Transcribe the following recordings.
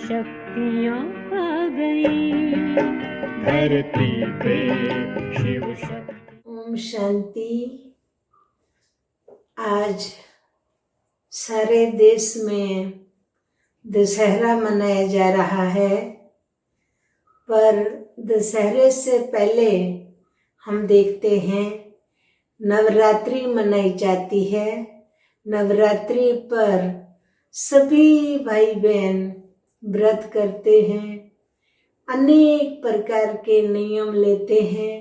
शक्तियाँ आ गई, धरती पे शिव शक्ति। ओम शांति। आज सारे देश में दशहरा मनाया जा रहा है, पर दशहरे से पहले हम देखते हैं नवरात्रि मनाई जाती है। नवरात्रि पर सभी भाई बहन व्रत करते हैं, अनेक प्रकार के नियम लेते हैं,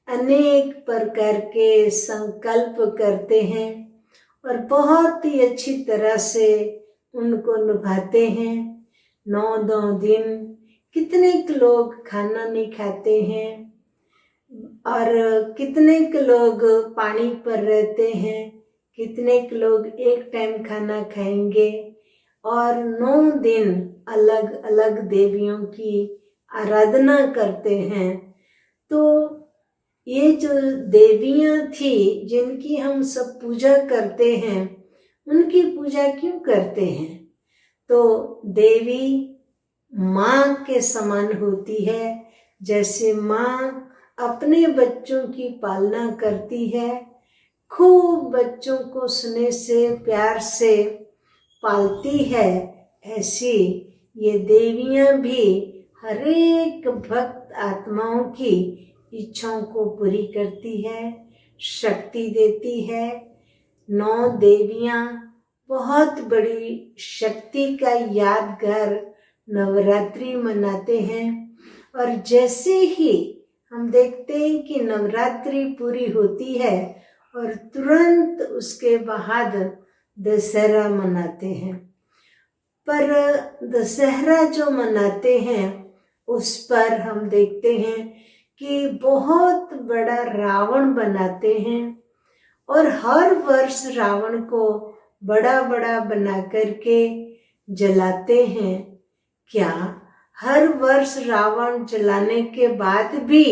अनेक प्रकार के संकल्प करते हैं और बहुत ही अच्छी तरह से उनको निभाते हैं। 9 दिन कितने लोग खाना नहीं खाते हैं और कितने लोग पानी पर रहते हैं, कितने लोग एक टाइम खाना खाएंगे और 9 दिन अलग अलग देवियों की आराधना करते हैं। तो ये जो देवियां थी जिनकी हम सब पूजा करते हैं, उनकी पूजा क्यों करते हैं? तो देवी माँ के समान होती है। जैसे माँ अपने बच्चों की पालना करती है, खूब बच्चों को स्नेह से प्यार से पालती है, ऐसी ये देवियां भी हर एक भक्त आत्माओं की इच्छाओं को पूरी करती है, शक्ति देती है। 9 देवियां बहुत बड़ी शक्ति का यादगार नवरात्रि मनाते हैं और जैसे ही हम देखते हैं कि नवरात्रि पूरी होती है और तुरंत उसके बाद दशहरा मनाते हैं। पर दशहरा जो मनाते हैं उस पर हम देखते हैं कि बहुत बड़ा रावण बनाते हैं और हर वर्ष रावण को बड़ा बड़ा बना करके जलाते हैं। क्या हर वर्ष रावण जलाने के बाद भी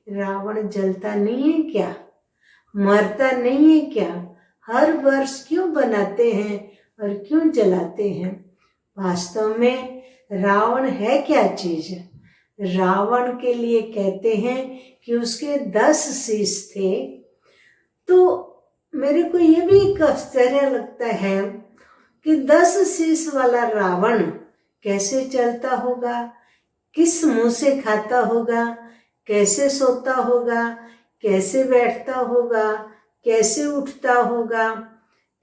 रावण जलता नहीं है क्या? मरता नहीं है क्या? हर वर्ष क्यों बनाते हैं और क्यों जलाते हैं? वास्तव में रावण है क्या चीज? रावण के लिए कहते हैं कि उसके 10 शीश थे। तो मेरे को ये भी एक आश्चर्य लगता है कि 10 शीश वाला रावण कैसे चलता होगा, किस मुंह से खाता होगा, कैसे सोता होगा, कैसे बैठता होगा, कैसे उठता होगा?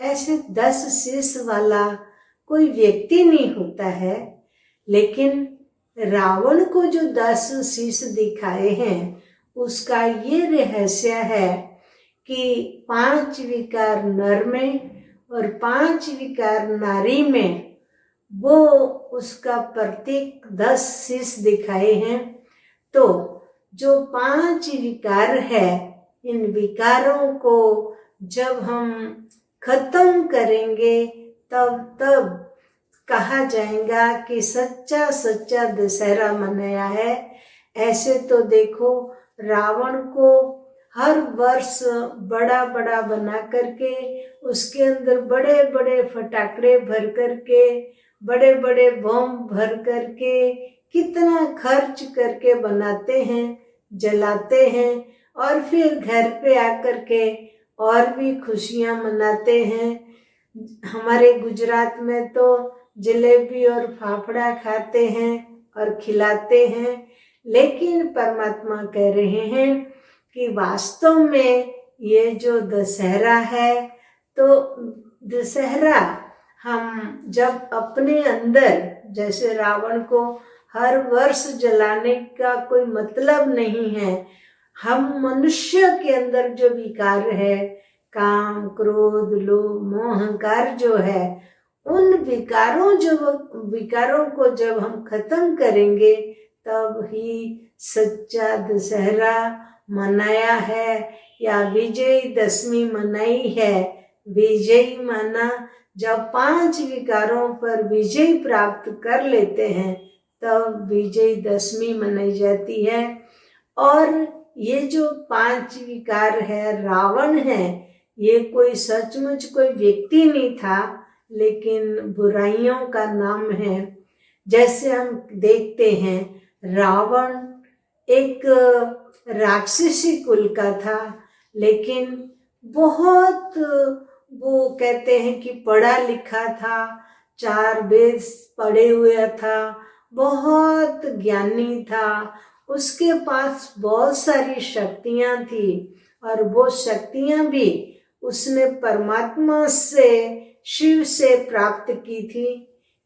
ऐसे 10 शीश वाला कोई व्यक्ति नहीं होता है। लेकिन रावण को जो 10 शीश दिखाए हैं उसका ये रहस्य है कि 5 विकार नर में और 5 विकार नारी में वो उसका प्रतीक 10 शीश दिखाए हैं। तो जो 5 विकार है, इन विकारों को जब हम खत्म करेंगे तब कहा जाएगा कि सच्चा सच्चा दशहरा मनाया है। ऐसे तो देखो रावण को हर वर्ष बड़ा बड़ा बना करके उसके अंदर बड़े बड़े फटाकड़े भर करके, बड़े बड़े बम भर करके कितना खर्च करके बनाते हैं, जलाते हैं और फिर घर पे आकर के और भी खुशियां मनाते हैं। हमारे गुजरात में तो जलेबी और फाफड़ा खाते हैं और खिलाते हैं। लेकिन परमात्मा कह रहे हैं कि वास्तव में ये जो दशहरा है, तो दशहरा हम जब अपने अंदर, जैसे रावण को हर वर्ष जलाने का कोई मतलब नहीं है, हम मनुष्य के अंदर जो विकार है, काम क्रोध लोभ मोह अहंकार जो है, उन विकारों को जब हम खत्म करेंगे तब ही सच्चा दशहरा मनाया है या विजयदशमी मनाई है। विजयी माना जब 5 विकारों पर विजय प्राप्त कर लेते हैं तब विजयदशमी मनाई जाती है। और ये जो 5 विकार है, रावण है, ये कोई सचमुच कोई व्यक्ति नहीं था, लेकिन बुराइयों का नाम है। जैसे हम देखते हैं रावण एक राक्षसी कुल का था, लेकिन बहुत वो कहते हैं कि पढ़ा लिखा था, 4 वेद पढ़े हुए था, बहुत ज्ञानी था, उसके पास बहुत सारी शक्तियां थी और वो शक्तियां भी उसने परमात्मा से, शिव से प्राप्त की थी।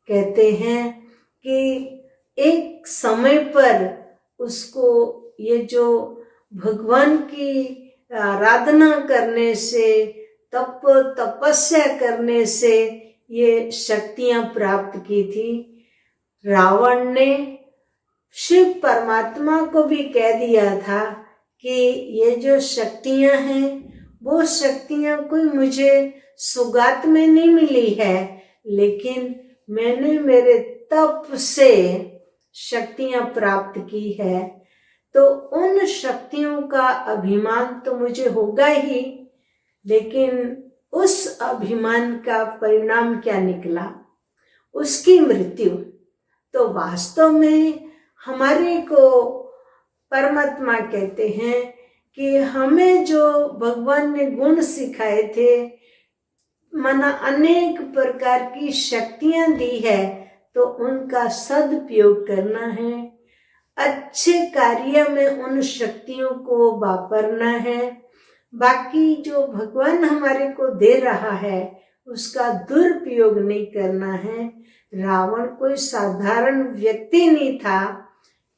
कहते हैं कि एक समय पर उसको ये जो भगवान की आराधना करने से, तपस्या करने से ये शक्तियां प्राप्त की थी। रावण ने शिव परमात्मा को भी कह दिया था कि ये जो शक्तियां हैं वो शक्तियां कोई मुझे सुगात में नहीं मिली है, लेकिन मैंने मेरे तप से शक्तियां प्राप्त की है, तो उन शक्तियों का अभिमान तो मुझे होगा ही, लेकिन उस अभिमान का परिणाम क्या निकला? उसकी मृत्यु। तो वास्तव में हमारे को परमात्मा कहते हैं कि हमें जो भगवान ने गुण सिखाए थे, माना अनेक प्रकार की शक्तियां दी है, तो उनका सदुपयोग करना है, अच्छे कार्य में उन शक्तियों को वापरना है। बाकी जो भगवान हमारे को दे रहा है उसका दुरुपयोग नहीं करना है। रावण कोई साधारण व्यक्ति नहीं था,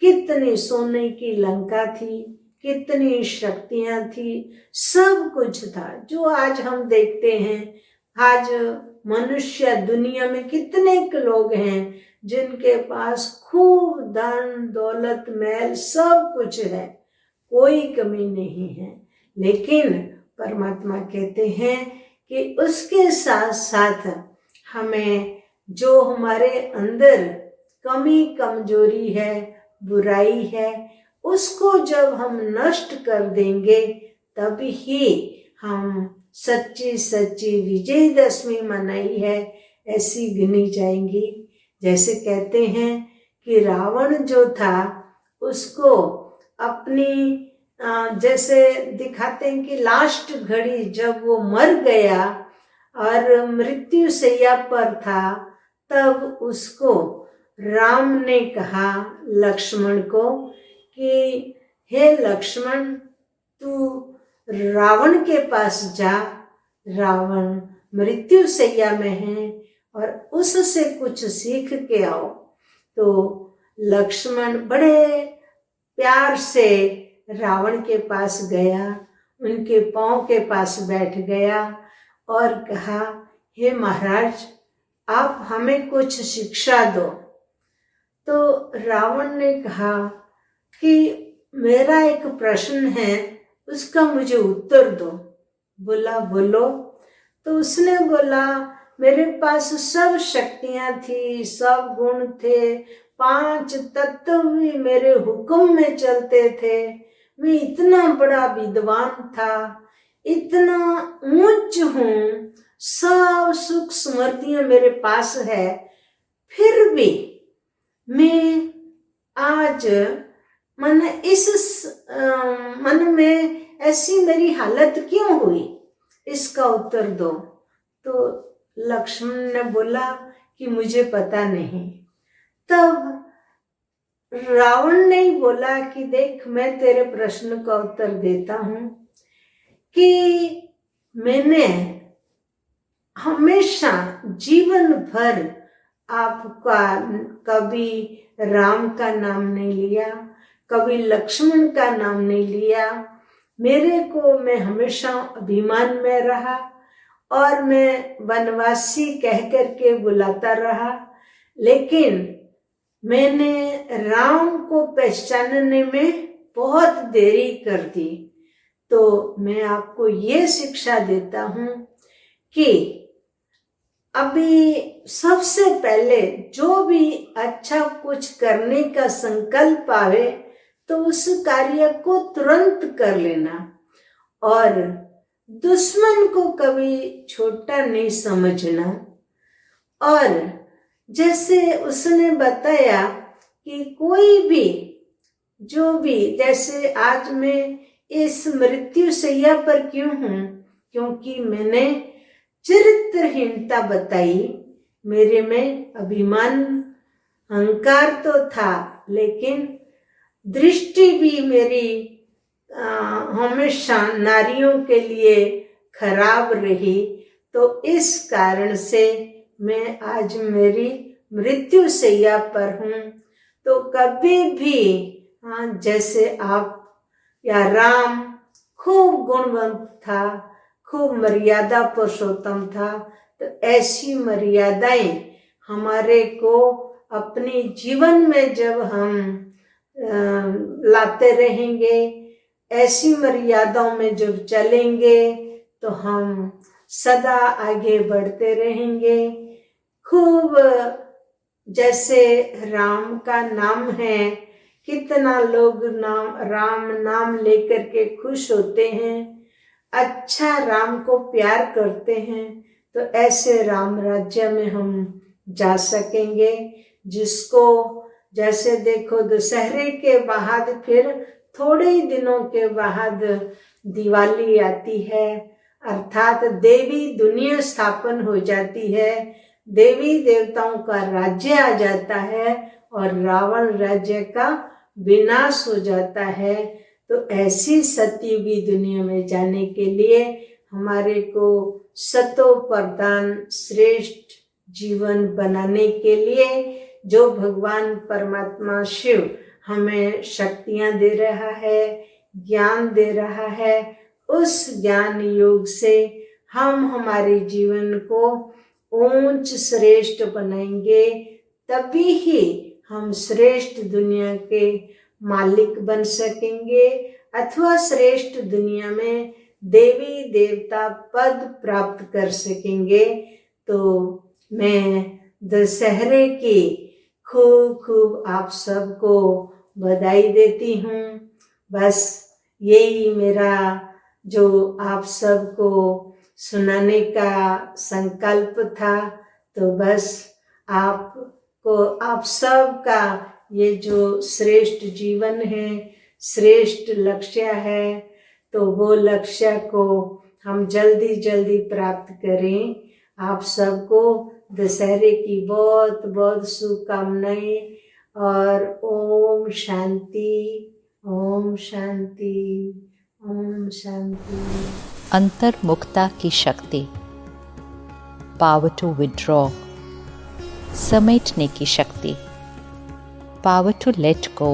कितनी सोने की लंका थी, कितनी शक्तियां थी, सब कुछ था जो आज हम देखते हैं। आज मनुष्य दुनिया में कितने लोग हैं जिनके पास खूब धन दौलत महल सब कुछ है, कोई कमी नहीं है, लेकिन परमात्मा कहते हैं कि उसके साथ साथ हमें जो हमारे अंदर कमी कमजोरी है, बुराई है, उसको जब हम नष्ट कर देंगे तभी ही हम सच्ची सच्ची विजयदशमी मनाई है ऐसी गिनी जाएंगी। जैसे कहते हैं कि रावण जो था उसको अपनी जैसे दिखाते हैं कि लास्ट घड़ी जब वो मर गया और मृत्यु शैया पर था, तब उसको राम ने कहा लक्ष्मण को कि हे लक्ष्मण, तू रावण के पास जा, रावण मृत्यु शैया में है और उससे कुछ सीख के आओ। तो लक्ष्मण बड़े प्यार से रावण के पास गया, उनके पांव के पास बैठ गया और कहा, हे महाराज, आप हमें कुछ शिक्षा दो। तो रावण ने कहा कि मेरा एक प्रश्न है, उसका मुझे उत्तर दो। बोला बोलो। तो उसने बोला, मेरे पास सब शक्तियां थी, सब गुण थे, 5 तत्व भी मेरे हुक्म में चलते थे, मैं इतना बड़ा विद्वान था, इतना ऊंच हूं, सब सुख स्मृतियां मेरे पास है, फिर भी मैं आज मन में ऐसी मेरी हालत क्यों हुई, इसका उत्तर दो। तो लक्ष्मण ने बोला कि मुझे पता नहीं। तब रावण ने बोला कि देख, मैं तेरे प्रश्न का उत्तर देता हूं कि मैंने हमेशा जीवन भर आपका कभी राम का नाम नहीं लिया, कभी लक्ष्मण का नाम नहीं लिया। मेरे को, मैं हमेशा अभिमान में रहा और मैं वनवासी कह करके बुलाता रहा, लेकिन मैंने राम को पहचानने में बहुत देरी कर दी। तो मैं आपको ये शिक्षा देता हूं कि अभी सबसे पहले जो भी अच्छा कुछ करने का संकल्प आवे तो उस कार्य को तुरंत कर लेना और दुश्मन को कभी छोटा नहीं समझना। और जैसे उसने बताया कि कोई भी जो भी, जैसे आज मैं इस मृत्यु सैया पर क्यों हूँ, क्योंकि मैंने चरित्रहीनता बताई। मेरे में अभिमान अहंकार तो था, लेकिन दृष्टि भी मेरी हमेशा नारियों के लिए खराब रही। तो इस कारण से मैं आज मेरी मृत्यु सैया पर हूँ। तो कभी भी जैसे आप या राम खूब गुणवंत था, खूब मर्यादा पुरुषोत्तम था, तो ऐसी मर्यादाएं हमारे को अपने जीवन में जब हम लाते रहेंगे, ऐसी मर्यादाओं में जब चलेंगे, तो हम सदा आगे बढ़ते रहेंगे। खूब जैसे राम का नाम है, कितना लोग राम नाम लेकर के खुश होते हैं, अच्छा राम को प्यार करते हैं। तो ऐसे राम राज्य में हम जा सकेंगे, जिसको जैसे देखो दशहरे के बाद फिर थोड़े ही दिनों के बाद दिवाली आती है, अर्थात देवी दुनिया स्थापन हो जाती है, देवी देवताओं का राज्य आ जाता है और रावण राज्य का विनाश हो जाता है। तो ऐसी सतयुगी दुनिया में जाने के लिए हमारे को सतो प्रधान श्रेष्ठ जीवन बनाने के लिए जो भगवान परमात्मा शिव हमें शक्तियां दे रहा है, ज्ञान दे रहा है, उस ज्ञान योग से हम हमारे जीवन को ऊंच श्रेष्ठ बनाएंगे। तभी ही हम श्रेष्ठ दुनिया के मालिक बन सकेंगे, अथवा श्रेष्ठ दुनिया में देवी देवता पद प्राप्त कर सकेंगे। तो मैं दशहरे की खूब खूब आप सबको बधाई देती हूँ। बस यही मेरा जो आप सबको सुनाने का संकल्प था। तो बस आपको, आप सबका ये जो श्रेष्ठ जीवन है, श्रेष्ठ लक्ष्य है, तो वो लक्ष्य को हम जल्दी जल्दी प्राप्त करें। आप सबको दशहरे की बहुत बहुत शुभकामनाएं और ओम शांति, ओम शांति, ओम शांति। अंतर्मुखता की शक्ति, पावर टू विड्रॉ, समेटने की शक्ति, पावर टू लेट गो,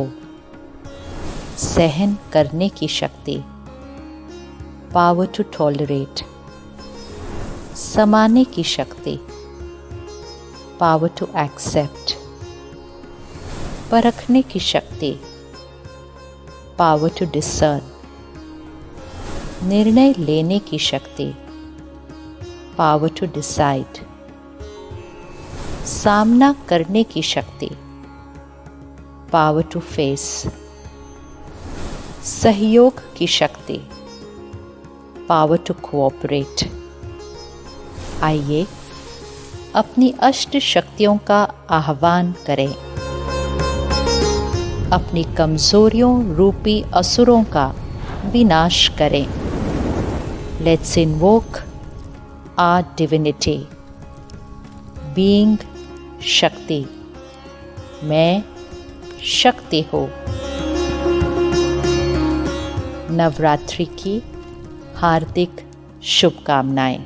सहन करने की शक्ति, पावर टू टॉलरेट, समाने की शक्ति, पावर टू एक्सेप्ट, परखने की शक्ति, पावर टू डिसर्न, निर्णय लेने की शक्ति, पावर टू डिसाइड, सामना करने की शक्ति, पावर टू फेस, सहयोग की शक्ति, पावर टू कोऑपरेट। आइए अपनी अष्ट शक्तियों का आह्वान करें, अपनी कमजोरियों रूपी असुरों का विनाश करें। Let's invoke our divinity, being Shakti. मैं शक्ति हूँ। नवरात्रि की हार्दिक शुभकामनाएं।